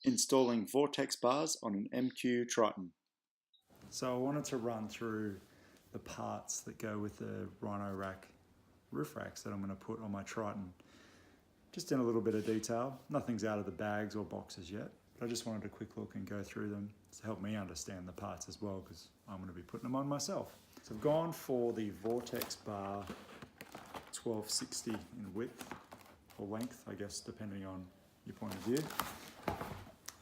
Installing Vortex bars on an MQ Triton. So I wanted to run through the parts that go with the Rhino-Rack roof racks that I'm going to put on my Triton. Just in a little bit of detail. Nothing's out of the bags or boxes yet, but I just wanted a quick look and go through them to help me understand the parts as well, because I'm going to be putting them on myself. So I've gone for the Vortex bar 1260 in width or length, I guess, depending on your point of view.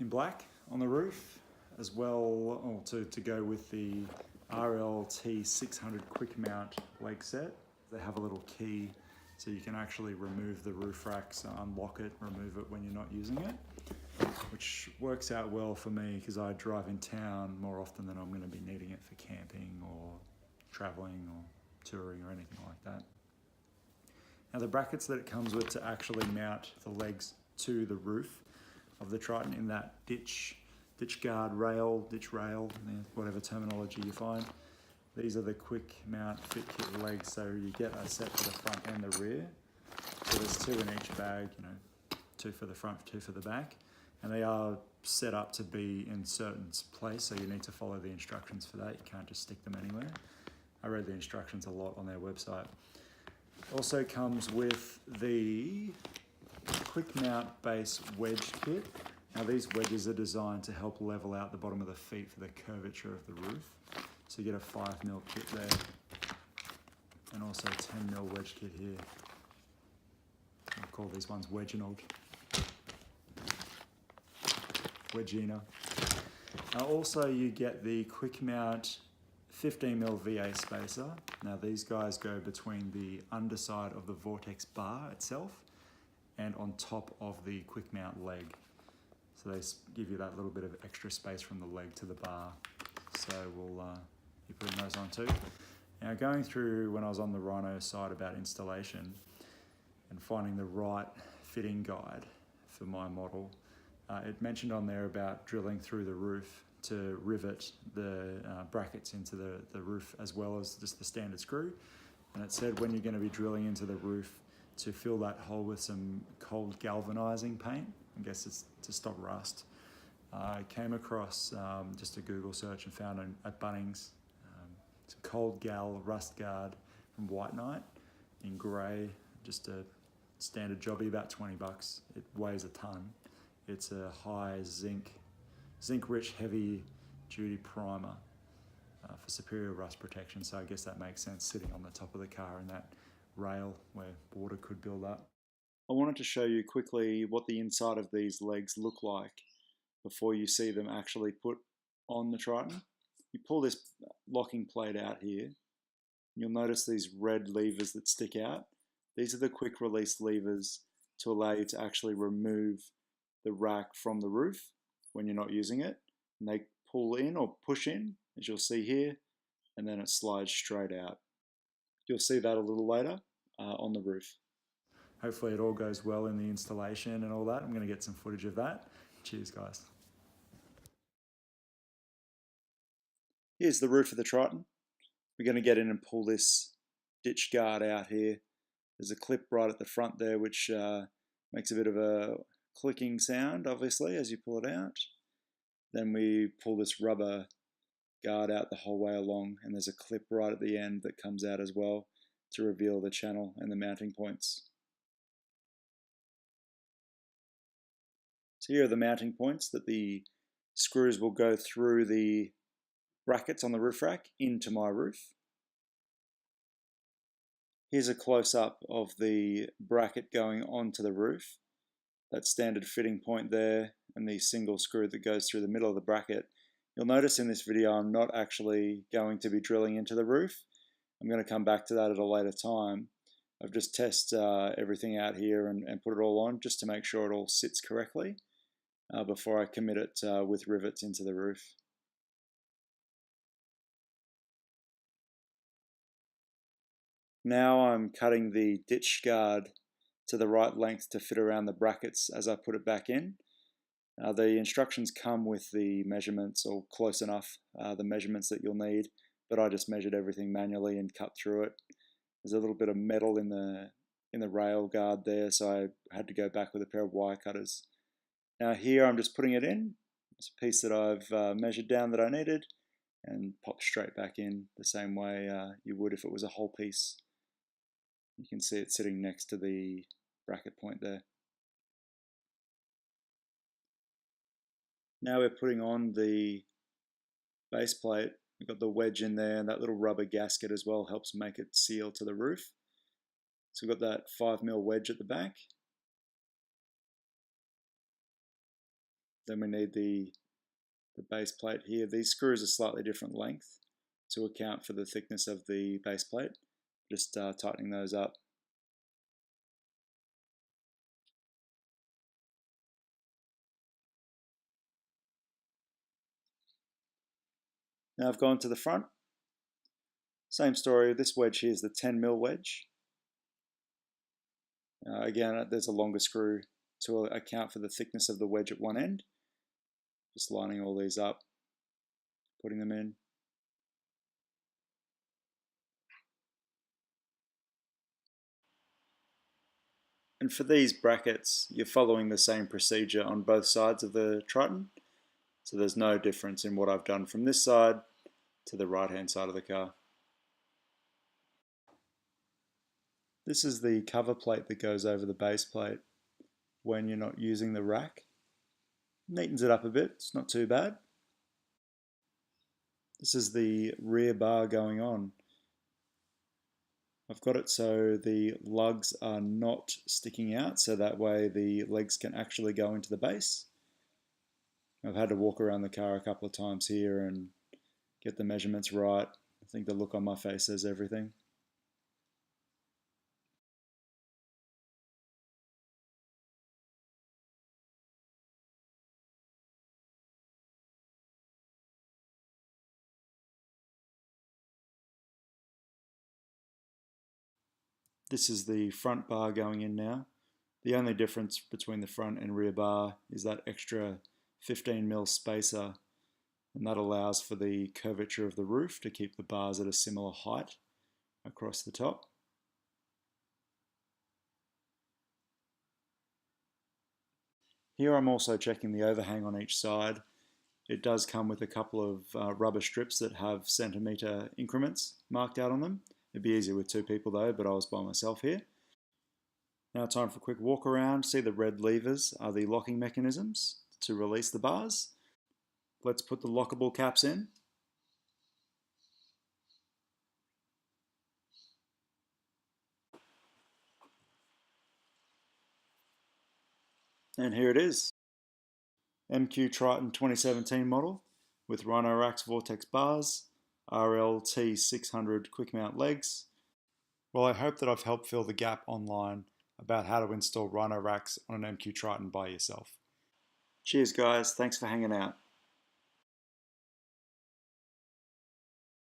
In black on the roof, as well to go with the RLT600 quick mount leg set. They have a little key so you can actually remove the roof racks, unlock it, remove it when you're not using it, which works out well for me because I drive in town more often than I'm going to be needing it for camping or traveling or touring or anything like that. Now the brackets that it comes with to actually mount the legs to the roof of the Triton in that ditch rail, whatever terminology you find. These are the quick mount fit kit legs, so you get a set for the front and the rear. So there's two in each bag, two for the front, two for the back. And they are set up to be in certain place, so you need to follow the instructions for that. You can't just stick them anywhere. I read the instructions a lot on their website. Also comes with the quick mount base wedge kit. Now these wedges are designed to help level out the bottom of the feet for the curvature of the roof. So you get a 5mm kit there, and also a 10mm wedge kit here. I'll call these ones Wedginald. Wedgina. Also you get the quick mount 15mm VA spacer. Now these guys go between the underside of the Vortex bar itself and on top of the quick mount leg. So they give you that little bit of extra space from the leg to the bar. So we'll be putting those on too. Now going through when I was on the Rhino site about installation and finding the right fitting guide for my model, it mentioned on there about drilling through the roof to rivet the brackets into the roof as well as just the standard screw. And it said when you're going to be drilling into the roof to fill that hole with some cold galvanizing paint. I guess it's to stop rust. I came across just a Google search and found at Bunnings some cold gal rust guard from White Knight in grey, just a standard jobby, about 20 bucks. It weighs a ton. It's a high zinc rich heavy duty primer for superior rust protection. So I guess that makes sense sitting on the top of the car in that rail where water could build up. I wanted to show you quickly what the inside of these legs look like before you see them actually put on the Triton. You pull this locking plate out here. You'll notice these red levers that stick out. These are the quick release levers to allow you to actually remove the rack from the roof when you're not using it. And they pull in or push in, as you'll see here, and then it slides straight out. You'll see that a little later on the roof. Hopefully it all goes well in the installation and all that. I'm going to get some footage of that. Cheers, guys. Here's the roof of the Triton. We're going to get in and pull this ditch guard out here. There's a clip right at the front there which makes a bit of a clicking sound, obviously, as you pull it out. Then we pull this rubber guard out the whole way along, and there's a clip right at the end that comes out as well to reveal the channel and the mounting points. So here are the mounting points that the screws will go through the brackets on the roof rack into my roof. Here's a close-up of the bracket going onto the roof. That standard fitting point there and the single screw that goes through the middle of the bracket. You'll notice in this video I'm not actually going to be drilling into the roof. I'm going to come back to that at a later time. I've just tested everything out here and put it all on just to make sure it all sits correctly before I commit it with rivets into the roof. Now I'm cutting the ditch guard to the right length to fit around the brackets as I put it back in. The instructions come with the measurements, or close enough, the measurements that you'll need, but I just measured everything manually and cut through it. There's a little bit of metal in the rail guard there, so I had to go back with a pair of wire cutters Now here I'm just putting it in. It's a piece that I've measured down that I needed and pop straight back in the same way you would if it was a whole piece. You can see it sitting next to the bracket point there. Now we're putting on the base plate. We've got the wedge in there, and that little rubber gasket as well helps make it seal to the roof. So we've got that 5mm wedge at the back. Then we need the base plate here. These screws are slightly different length to account for the thickness of the base plate. Just tightening those up. Now I've gone to the front. Same story, this wedge here is the 10mm wedge. Again, there's a longer screw to account for the thickness of the wedge at one end. Just lining all these up, putting them in. And for these brackets, you're following the same procedure on both sides of the Triton. So there's no difference in what I've done from this side to the right-hand side of the car. This is the cover plate that goes over the base plate when you're not using the rack. Neatens it up a bit, it's not too bad. This is the rear bar going on. I've got it so the lugs are not sticking out, so that way the legs can actually go into the base. I've had to walk around the car a couple of times here and get the measurements right. I think the look on my face says everything. This is the front bar going in now. The only difference between the front and rear bar is that extra 15mm spacer, and that allows for the curvature of the roof to keep the bars at a similar height across the top. Here I'm also checking the overhang on each side. It does come with a couple of rubber strips that have centimetre increments marked out on them. It'd be easier with two people though, but I was by myself here. Now time for a quick walk around. See the red levers are the locking mechanisms to release the bars. Let's put the lockable caps in. And here it is. MQ Triton 2017 model with Rhino-Rack's Vortex bars, RLT600 quick mount legs. Well, I hope that I've helped fill the gap online about how to install Rhino-Racks on an MQ Triton by yourself. Cheers guys, thanks for hanging out.